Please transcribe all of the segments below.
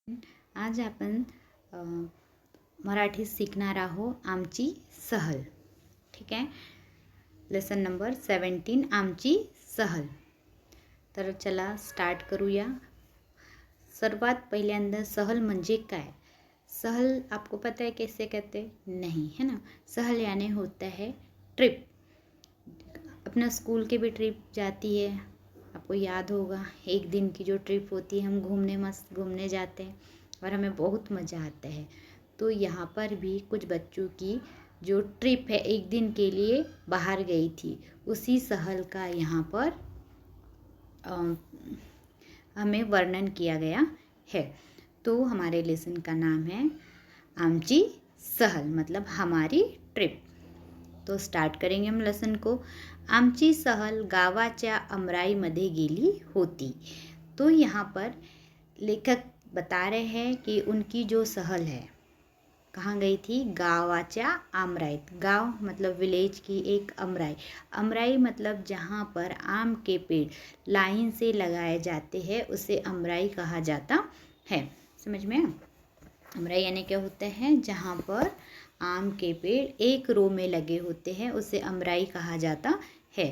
आज आपण मराठीत शिकणार आहोत आमची सहल. ठीक आहे. लेसन नंबर 17 आमची सहल. तर चला स्टार्ट करूया. सर्वात पहिल्यांदा सहल म्हणजे काय? सहल आपको पता है कैसे कहते? नहीं, है ना. सहल यानी होता है ट्रिप. अपना स्कूल के भी ट्रिप जाती है, आपको याद होगा. एक दिन की जो ट्रिप होती है, हम मस्त घूमने जाते हैं और हमें बहुत मज़ा आता है. तो यहाँ पर भी कुछ बच्चों की जो ट्रिप है एक दिन के लिए बाहर गई थी, उसी सहल का यहाँ पर हमें वर्णन किया गया है. तो हमारे लेसन का नाम है आमची सहल, मतलब हमारी ट्रिप. तो स्टार्ट करेंगे हम लेसन को. आमची सहल गावाच्या अमराईमध्ये गेली होती. तो यहाँ पर लेखक बता रहे हैं कि उनकी जो सहल है कहाँ गई थी? गावाच्या अमराईत. गांव मतलब विलेज की एक अमराई. अमराई मतलब जहाँ पर आम के पेड़ लाइन से लगाए जाते हैं उसे अमराई कहा जाता है. समझ में? अमराई यानी क्या होता है? जहाँ पर आम के पेड़ एक रो में लगे होते हैं उसे अमराई कहा जाता है.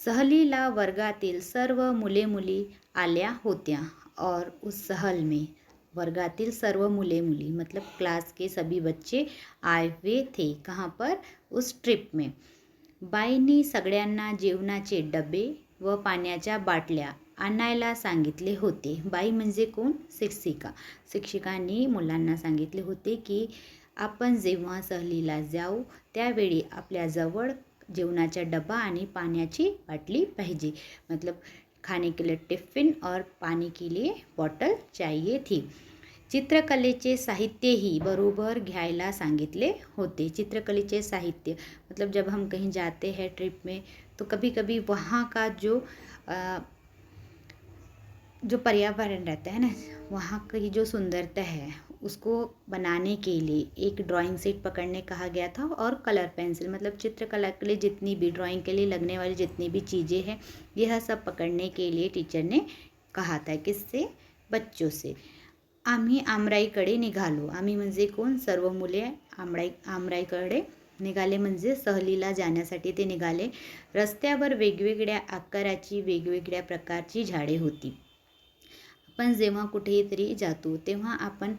सहलीला वर्गातील सर्व मुले मुली आल्या होत्या. और उस सहल में वर्गातील सर्व मुले मुली मतलब क्लास के सभी बच्चे आए हुए थे. कहाँ पर? उस ट्रिप में. बाईंनी सगळ्यांना जेवणाचे डबे व पाण्याच्या बाटल्या आणायला सांगितले होते. बाई म्हणजे कोण? शिक्षिका. शिक्षिकांनी मुलांना सांगितले होते की आपण जेव्हा सहलीला जाऊ त्यावेळी आपल्याजवळ जेवणाचा डबा आणि पाण्याची बाटली पाहिजे. मतलब खाने के लिए टिफ़िन और पानी के लिए बॉटल चाहिए थी. चित्रकलेचे साहित्यही बरोबर घ्यायला सांगितले होते. चित्रकलेचे साहित्य मतलब जब हम कहीं जाते हैं ट्रिप में तो कभी कभी वहाँ का जो पर्यावरण रहता है ना, वहाँ की जो सुंदरता है उसको बनाने के लिए एक ड्राइंग सेट पकड़ने कहा गया था और कलर पेंसिल मतलब चित्रकला के लिए जितनी भी ड्राइंग के लिए लगने वाली जितनी भी चीज़ें हैं यह सब पकड़ने के लिए टीचर ने कहा था. किससे? बच्चों से. आम्ही आमराईकडे निघालो. आम्ही म्हणजे कोण? सर्व मुले आमराईकडे निघाले म्हणजे सहलीला जाण्यासाठी ते निघाले. रस्त्यावर वेगवेगळ्या आकाराची वेगवेगळ्या प्रकारची झाडे होती. आपण जेव्हा कुठेही तरी जातो तेव्हा आपण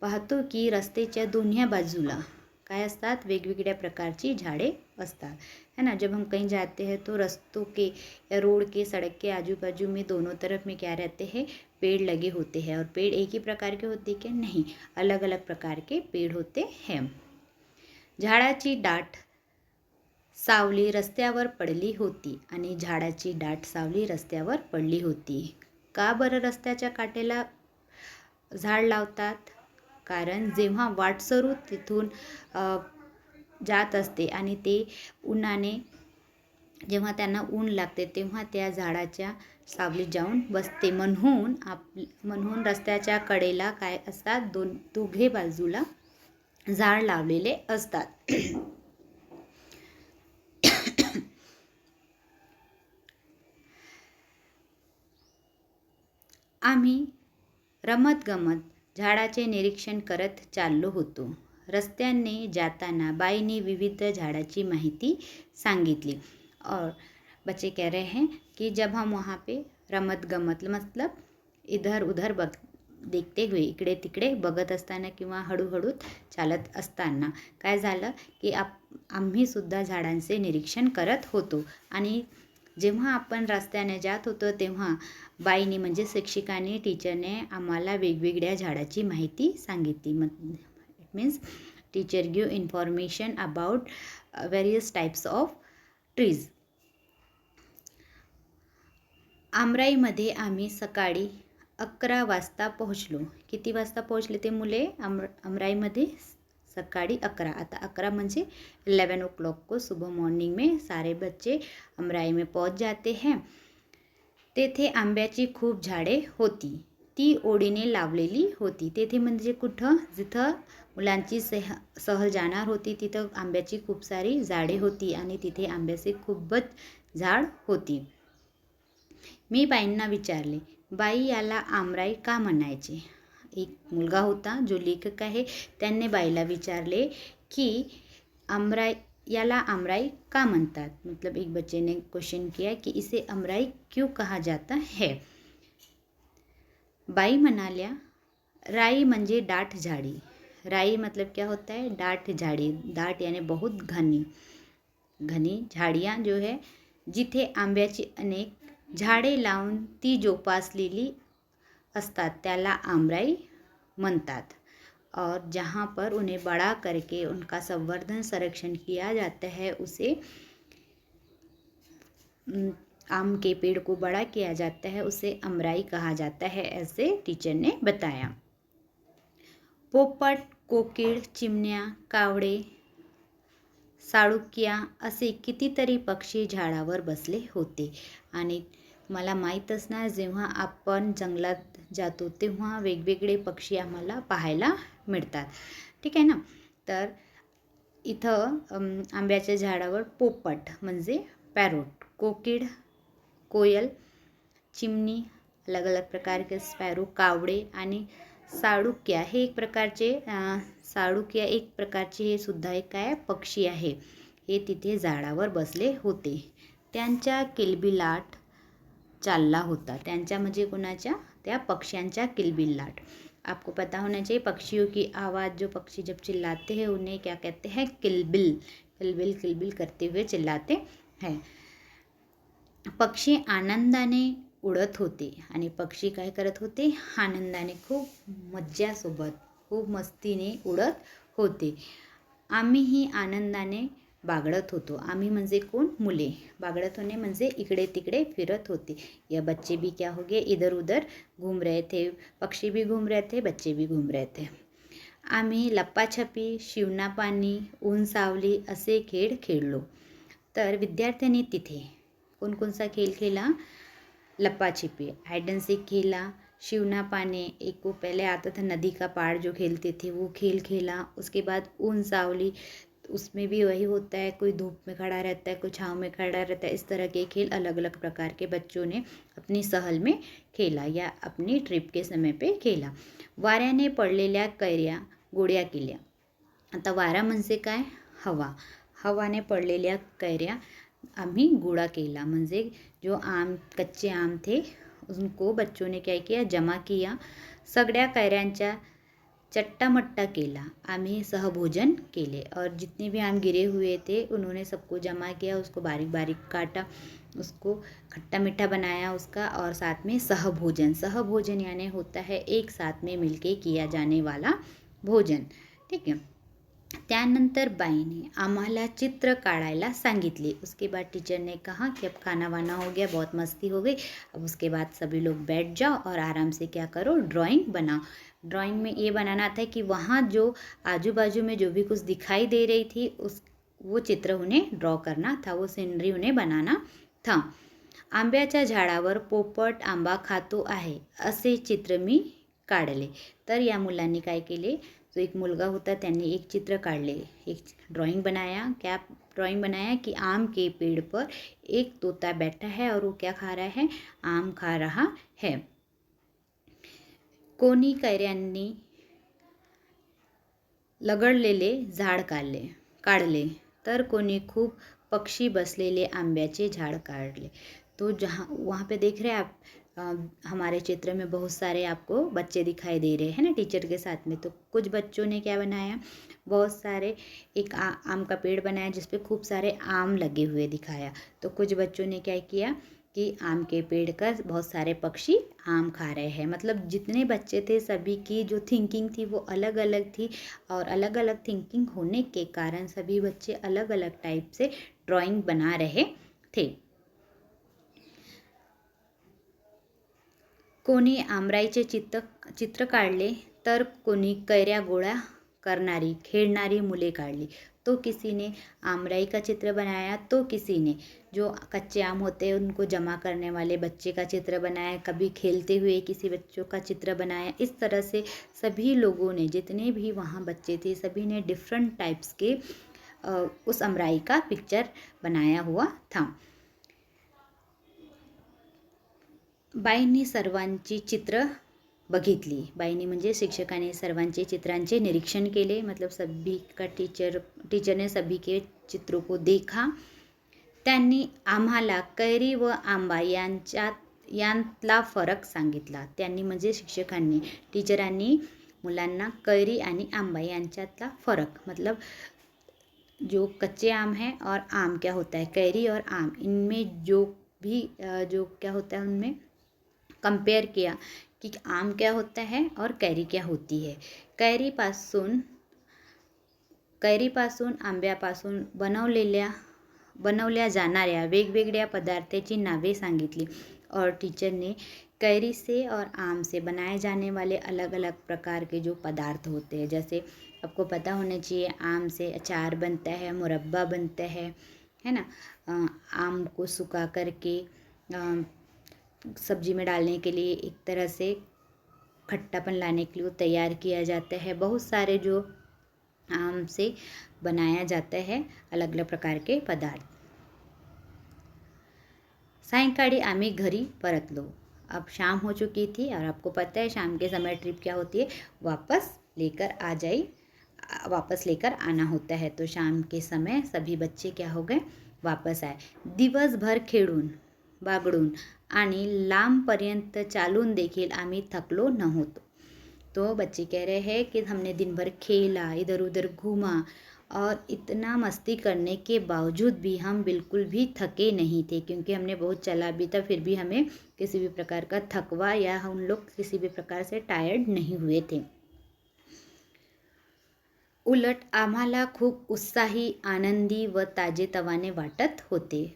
पाहतो की रस्त्याच्या दोन्ही बाजूला काय असतात? वेगवेगळ्या प्रकारची झाडे असतात, है ना. जब हम कहीं जाते हैं तो रस्तों के या रोड के सड़क के आजू बाजू में दोनों तरफ में क्या रहते हैं? पेड़ लगे होते हैं. और पेड़ एक ही प्रकार के होते क्या? नहीं, अलग अलग प्रकार के पेड़ होते हैं. झाडाची दाट सावली रस्त्यावर पडली होती. आणि झाडाची दाट सावली रस्त्यावर पडली होती. का बरं रस्त्याच्या काटेला झाड लावतात? कारण जेव्हा वाटसरू तिथून जात असते आणि ते उन्हाने जेव्हा त्यांना ऊन लागते तेव्हा त्या झाडाच्या सावलीत जाऊन बसते. म्हणून रस्त्याच्या कडेला काय असतात? दोघे बाजूला झाड लावलेले असतात. आम्ही रमत-गमत झाडाचे निरीक्षण करत चाललो होतो. रस्त्याने जाताना बाईंनी विविध झाडाची माहिती सांगितली. और बच्चे कह रहे हैं कि जब हम वहाँ पे रमत-गमत मतलब इधर उधर देखते हुए इकडे तिकडे बघत असताना किंवा हळूहळू चालत असताना काय झालं की आम्हीसुद्धा झाडांचे निरीक्षण करत होतो. आणि जेव्हा आपण रस्त्याने जात होतो तेव्हा बाईंनी म्हणजे शिक्षिकांनी टीचरने आम्हाला वेगवेगळ्या झाडाची माहिती सांगितली. It means teacher give information about various types of trees. आमराईमध्ये आम्ही सकाळी 11 वाजता पोहोचलो. किती वाजता पोहोचले ते मुले अमराईमध्ये? सकाळी 11. आता 11 म्हणजे 11 o'clock को सुबह मॉर्निंग में सारे बच्चे अमराई में पहुंच जाते हैं. तेथे आंब्याची खूप झाडे होती. ती ओढीने लावलेली होती. तेथे म्हणजे कुठं? जिथं मुलांची सहल जाणार होती तिथं आंब्याची खूप सारी झाडे होती आणि तिथे आंब्याचे खूपच झाड होती. मी बाईंना विचारले, बाई याला आमराई का म्हणायचे? एक मुलगा होता जो लेखक आहे. त्यांनी बाईला विचारले की याला आमराई का म्हणतात. मतलब एक बच्चे ने क्वेश्चन किया कि इसे आमराई क्यों कहा जाता है. बाई म्हणाल्या राई म्हणजे दाट झाड़ी. राई मतलब क्या होता है, दाट झाड़ी. दाट यानी बहुत घनी घनी झाडियाँ जो है जिथे आंब्याची अनेक झाडे लावून ती जोपासलेली असतात त्याला आमराई म्हणतात. और जहाँ पर उन्हें बड़ा करके उनका संवर्धन संरक्षण किया जाता है उसे आम के पेड़ को बड़ा किया जाता है उसे अमराई कहा जाता है, ऐसे टीचर ने बताया. पोपट, कोकिळ, चिमण्या, कावळे, साळुक्या असे कितीतरी पक्षी झाडावर बसले होते. आणि मला माहीत असणार जेव्हा आपण जंगलात जातो तेव्हा वेगवेगळे पक्षी आम्हाला पाहायला मिळतात. ठीक आहे ना. तर इथं आंब्याच्या झाडावर पोपट म्हणजे पॅरोट, कोकिळ, कोयल, चिमणी, अलग अलग प्रकार के स्पॅरो, कावडे आणि साळुक्या हे एक प्रकारचे साळुक्या एक प्रकारचे हे सुद्धा एक काय पक्षी आहे. हे तिथे झाडावर बसले होते. त्यांच्या किलबिलाट चालला होता. त्यांच्या म्हणजे कोणाच्या, त्या पक्ष्यांच्या किलबिलाट. आपको पता होना चाहिए पक्षियों की आवाज़, जो पक्षी जब चिल्लाते हैं उन्हें क्या कहते हैं, किलबिल. किलबिल किलबिल करते हुए चिल्लाते हैं. पक्षी आनंदाने उडत होते. आणि पक्षी काय करत होते, आनंदाने खूप मज्जासोबत खूप मस्तीने उडत होते. आम्हीही आनंदाने बागडत होतो. आम्ही म्हणजे कोण, मुले. बागडत होणे म्हणजे इकडे तिकडे फिरत होते. या बच्चे भी क्या हो गए, इधर उधर घूम रहे थे. पक्षी भी घूम रहे थे, बच्चे भी घूम रहे थे. आम्ही लप्पाछपी, शिवना पाणी, ऊन सावली असे खेळ खेळलो. तर विद्यार्थ्यांनी तिथे कोणकोणसा खेळ खेला, लप्पा छिपी, हाइड एंड सीक खेला, शिवना पानी, एक को पहले आता था नदी का पार जो खेलते थे वो खेल खेला. उसके बाद ऊन सावली, उसमें भी वही होता है, कोई धूप में खड़ा रहता है, कोई छाँव में खड़ा रहता है. इस तरह के खेल अलग अलग प्रकार के बच्चों ने अपनी सहल में खेला या अपनी ट्रिप के समय पे खेला. वाऱ्याने पडलेल्या कैऱ्या गोळ्या केल्या. आता वारा म्हणजे काय, हवा. हवाने पडलेल्या कैऱ्या आम्ही गोळा केला. म्हणजे जो आम कच्चे आम थे उनको बच्चों ने क्या किया, जमा किया. सगळ्या कैऱ्यांचा चट्टामट्टा केला. आम्ही सहभोजन केले. और जितने भी आम गिरे हुए थे उन्होंने सबको जमा किया, उसको बारीक बारीक काटा, उसको खट्टा मीठा बनाया उसका. और साथ में सहभोजन. सहभोजन यानी होता है एक साथ में मिलके किया जाने वाला भोजन. ठीक है. त्यानंतर बाईने आम्हाला चित्र काढायला सांगितले. उसके बाद टीचर ने कहा कि अब खाना वाना हो गया, बहुत मस्ती हो गई, अब उसके बाद सभी लोग बैठ जाओ और आराम से क्या करो, ड्राइंग बनाओ. ड्राइंग में ये बनाना था कि वहाँ जो आजू बाजू में जो भी कुछ दिखाई दे रही थी वो चित्र उन्हें ड्रॉ करना था, वो सीनरी उन्हें बनाना था. आंब्याच्या झाडावर पोपट आंबा खातो आहे असे चित्र मी काढले. तर या मुलांनी काय केले, जो एक मुलगा होता त्यांनी एक चित्र काढले, एक ड्राइंग बनाया. क्या ड्राइंग बनाया कि आम के पेड़ पर एक तोता बैठा है और वो क्या खा रहा है, आम खा रहा है. कोणी कैऱ्यांनी लगडलेले झाड काढले तर कोणी खूप पक्षी बसलेले आंब्याचे झाड काढले. तो जहाँ वहाँ पे देख रहे हैं आप, हमारे चित्र में बहुत सारे आपको बच्चे दिखाई दे रहे हैं ना टीचर के साथ में. तो कुछ बच्चों ने क्या बनाया, बहुत सारे एक आम का पेड़ बनाया जिस पे खूब सारे आम लगे हुए दिखाया. तो कुछ बच्चों ने क्या किया कि आम के पेड़ का बहुत सारे पक्षी आम खा रहे हैं. मतलब जितने बच्चे थे सभी की जो थिंकिंग थी वो अलग अलग थी. और अलग अलग थिंकिंग होने के कारण सभी बच्चे अलग अलग टाइप से ड्राइंग बना रहे थे. कोणी आमराईचे चित्र काढले तर कोणी कैऱ्या गोळा करणारी खेळणारी मुले काढली. तो किसी ने आमराई का चित्र बनाया, तो किसी ने जो कच्चे आम होते हैं उनको जमा करने वाले बच्चे का चित्र बनाया, कभी खेलते हुए किसी बच्चों का चित्र बनाया. इस तरह से सभी लोगों ने, जितने भी वहाँ बच्चे थे सभी ने डिफरेंट टाइप्स के उस आमराई का पिक्चर बनाया हुआ था. बाईंनी सर्वांची चित्र बघितली. बाईंनी म्हणजे शिक्षकाने सर्वांचे चित्रांचे निरीक्षण केले. मतलब सभी का टीचरने सभी के चित्रों को देखा. त्यांनी आम्हाला कैरी व आंबा यांतला फरक सांगितला. त्यांनी म्हणजे शिक्षकांनी, टीचरांनी मुलांना कैरी आणि आंबा यांच्यातला फरक, मतलब जो कच्चे आम है और आम क्या होता है, कैरी और आम, इनमें जो क्या होता है उनमें कंपेयर किया की आम क्या होता है और कैरी क्या होती है. कैरीपासून आंब्यापासून बनवल्या जाणाऱ्या वेगवेगळ्या पदार्थाची नावे सांगितली. और टीचर ने कैरी से और आम से बनाए जाने वाले अलग अलग प्रकार के जो पदार्थ होते हैं, जैसे आपको पता होना चाहिए आम से अचार बनता है, मुरब्बा बनता है ना. आम को सुखा करके सब्जी में डालने के लिए एक तरह से खट्टापन लाने के लिए तैयार किया जाता है. बहुत सारे जो आम से बनाया जाता है अलग अलग प्रकार के पदार्थ. सायंकाळी आम्ही घरी परतलो. अब शाम हो चुकी थी और आपको पता है शाम के समय ट्रिप क्या होती है, वापस लेकर आना होता है. तो शाम के समय सभी बच्चे क्या हो गए, वापस आए. दिवसभर खेळून बागडून आणि लांबपर्यंत चालून देखील आम्ही थकलो नव्हतो. तो बच्चे कह रहे हैं कि हमने दिन भर खेला, इधर उधर घूमा और इतना मस्ती करने के बावजूद भी हम बिल्कुल भी थके नहीं थे, क्योंकि हमने बहुत चला भी था, फिर भी हमें किसी भी प्रकार का थकवा या हम लोग किसी भी प्रकार से टायर्ड नहीं हुए थे. उलट आम्हाला खूप उत्साही, आनंदी व ताजेतवाने वाटत होते.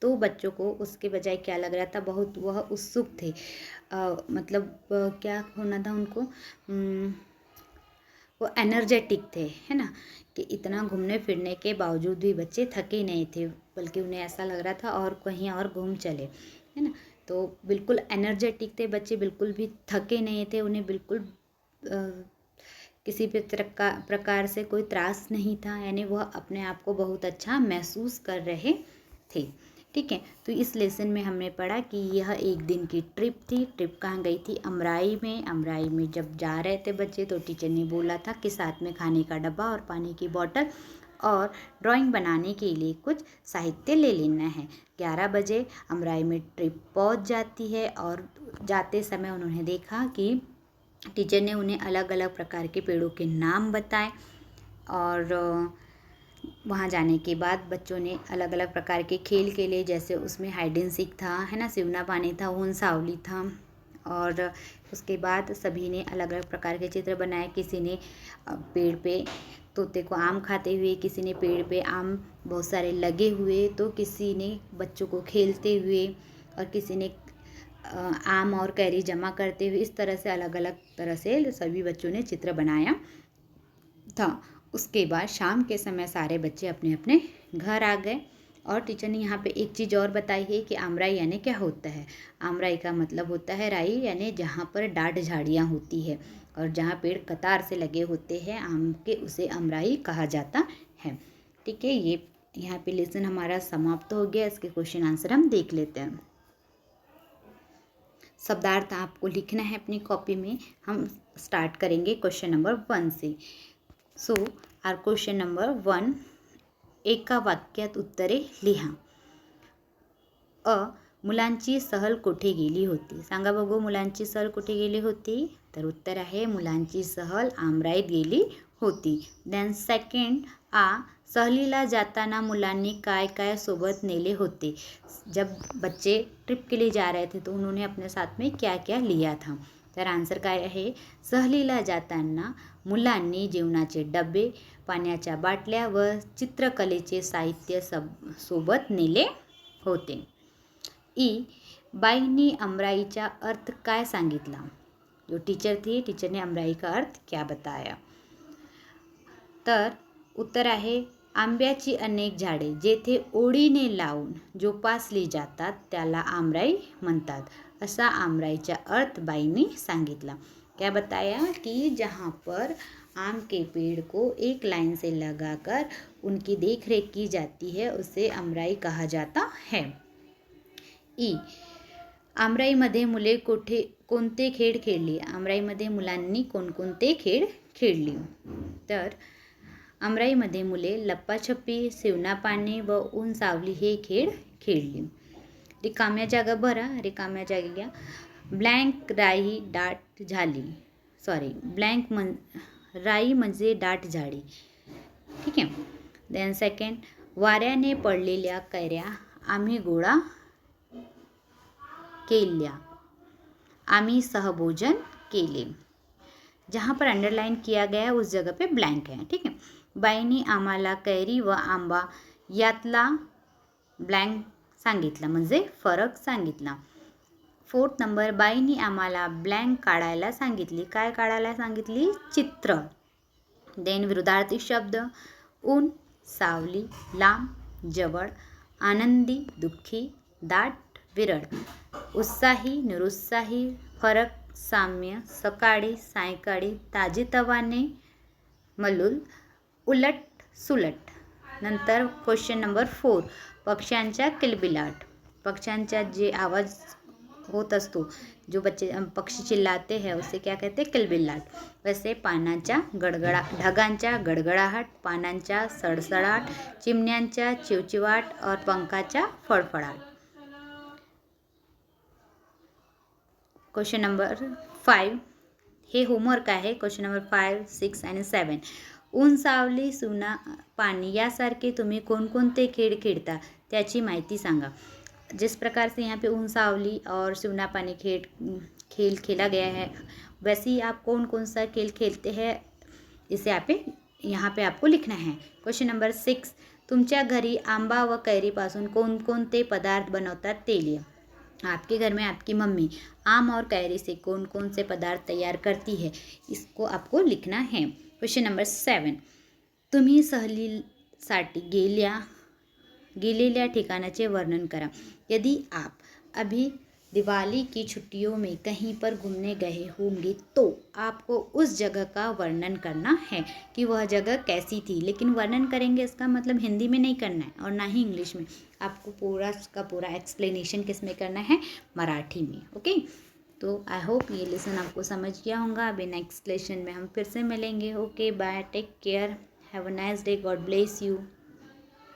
तो बच्चों को उसके बजाय क्या लग रहा था, बहुत वह उत्सुक थे. क्या होना था उनको, वो एनर्जेटिक थे, है ना, कि इतना घूमने फिरने के बावजूद भी बच्चे थके नहीं थे, बल्कि उन्हें ऐसा लग रहा था और कहीं और घूम चले, है ना. तो बिल्कुल एनर्जेटिक थे बच्चे, बिल्कुल भी थके नहीं थे. उन्हें बिल्कुल किसी भी प्रकार से कोई त्रास नहीं था, यानी वह अपने आप को बहुत अच्छा महसूस कर रहे थे. ठीक है, तो इस लेसन में हमने पढ़ा कि यह एक दिन की ट्रिप थी. ट्रिप कहाँ गई थी, अमराई में. अमराई में जब जा रहे थे बच्चे तो टीचर ने बोला था कि साथ में खाने का डब्बा और पानी की बोतल और ड्राइंग बनाने के लिए कुछ साहित्य ले लेना है. 11 बजे अमराई में ट्रिप पहुंच जाती है और जाते समय उन्होंने देखा कि टीचर ने उन्हें अलग अलग प्रकार के पेड़ों के नाम बताए. और वहाँ जाने के बाद बच्चों ने अलग अलग प्रकार के खेल खेले, जैसे उसमें हाइड एंड सीक था, है ना, सिवना पानी था, ऊन सावली था. और उसके बाद सभी ने अलग अलग प्रकार के चित्र बनाए. किसी ने पेड़ पे तोते को आम खाते हुए, किसी ने पेड़ पे आम बहुत सारे लगे हुए, तो किसी ने बच्चों को खेलते हुए, और किसी ने आम और कैरी जमा करते हुए. इस तरह से अलग अलग तरह से सभी बच्चों ने चित्र बनाया था. उसके बाद शाम के समय सारे बच्चे अपने अपने घर आ गए. और टीचर ने यहाँ पे एक चीज़ और बताई है कि आमराई यानी क्या होता है. आमराई का मतलब होता है राई, यानी जहाँ पर डाट झाड़ियाँ होती है और जहाँ पेड़ कतार से लगे होते हैं आम के, उसे अमराई कहा जाता है. ठीक है, ये यहाँ पे लेसन हमारा समाप्त हो गया. इसके क्वेश्चन आंसर हम देख लेते हैं. शब्दार्थ आपको लिखना है अपनी कॉपी में. हम स्टार्ट करेंगे क्वेश्चन नंबर 1 से. सो आर क्वेश्चन नंबर 1, एका वाक्यात उत्तरे लिहा. मुलांची सहल कुठे गेली होती. सांगा बघू, मुलांची सहल कुठे गेली होती. तर उत्तर आहे मुलांची सहल आमराईत गेली होती. देन सेकंड, सहलीला जाताना मुलांनी काय काय सोबत नेले होते. जब बच्चे ट्रिप के लिए जा रहे थे तो उन्होंने अपने साथ में क्या क्या लिया था. तर आन्सर काय आहे, सहलीला जाताना मुलांनी जेवणाचे डबे, पाण्याच्या बाटल्या व चित्रकलेचे साहित्य सोबत नेले होते. बाईंनी अमराईचा अर्थ काय सांगितला. जो टीचर थी, टीचर ने अमराई का अर्थ क्या बताया. तर उत्तर आहे, आंब्याची अनेक झाडे जेथे ओळीने लावून जोपासली जातात त्याला आमराई म्हणतात. असा आमराईचा अर्थ बाईंनी सांगितला. क्या बताया कि जहाँ पर आम के पेड़ को एक लाइन से लगाकर उनकी देखरेख की जाती है उसे अमराई कहा जाता है. आमराईमध्ये मुले कोणते खेळ खेळले? आमराईमध्ये मुलांनी कोणकोणते खेळ खेळले? तर आमराईमध्ये मुले लप्पाछप्पी, शिवणापाणी व ऊन सावली हे खेळ खेळली. रिकाम्या जागा भरा. रिकाम्या जागा ब्लँक राई दाट झाली. ब्लँक राई म्हणजे दाट झाडी. ठीक आहे. देन सेकंड, वाऱ्याने पडलेल्या कैऱ्या आम्ही गोळा केल्या. आम्ही सहभोजन केले. जहाँ पर अंडरलाइन किया गया उस जगह पे ब्लैंक है. ठीक है. बाईंनी आम्हाला कैरी व आंबा यातला ब्लँक सांगितला म्हणजे फरक सांगितला. 4th नंबर, बाईंनी आम्हाला ब्लँक काढायला सांगितली. काय काढायला सांगितली? चित्र. देन विरुद्धार्थी शब्द, ऊन, सावली, लांब, जवळ, आनंदी, दुःखी, दाट, विरळ, उत्साही, निरुत्साही, फरक, साम्य, सकाळी, सायंकाळी, ताजेतवाने, मलूल, उलट, सुलट. नंतर क्वेश्चन नंबर 4, पक्ष्यांच्या किलबिलाट. पक्ष्यांचा जे आवाज होत असतो, जो पक्षी चिल्लाते हैं उसे क्या कहते हैं? किलबिलाट. वैसे पानांच्या ढगांच्या गडगडाहट, पानांच्या सडसडाट, चिमण्यांच्या चिवचिवाट और पंखाच्या फडफडाट. क्वेश्चन नंबर 5 हे होमवर्क आहे. क्वेश्चन नंबर 5, 6 आणि 7. ऊन, सावली, सुना, पानी यासारखे तुम्ही कोणकोणते खेळ खेळता त्याची माहिती सांगा. जिस प्रकार से यहाँ पे ऊन, सावली और सुना पानी खेल खेला गया है, वैसे ही आप कौन कौन सा खेल खेलते हैं इसे यहाँ पे आपको लिखना है. क्वेश्चन नंबर 6, तुमच्या घरी आंबा व कैरीपासून कोणकोणते पदार्थ बनवतात ते लिहा. आपके घर में आपकी मम्मी आम और कैरी से कौन कौन से पदार्थ तैयार करती है, इसको आपको लिखना है. क्वेश्चन नंबर 7, तुम्ही सहलीसाठी गेलेल्या ठिकाणाचे वर्णन करा. यदि आप अभी दिवाली की छुट्टियों में कहीं पर घूमने गए होंगे तो आपको उस जगह का वर्णन करना है कि वह जगह कैसी थी. लेकिन वर्णन करेंगे इसका मतलब हिंदी में नहीं करना है और ना ही इंग्लिश में. आपको पूरा का पूरा एक्सप्लेनेशन किस में करना है? मराठी में. ओके. तो आई होप ये लेसन आपको समझ गया होगा. अभी नेक्स्ट लेसन में हम फिर से मिलेंगे. Okay, bye, take care, have a nice day, God bless you.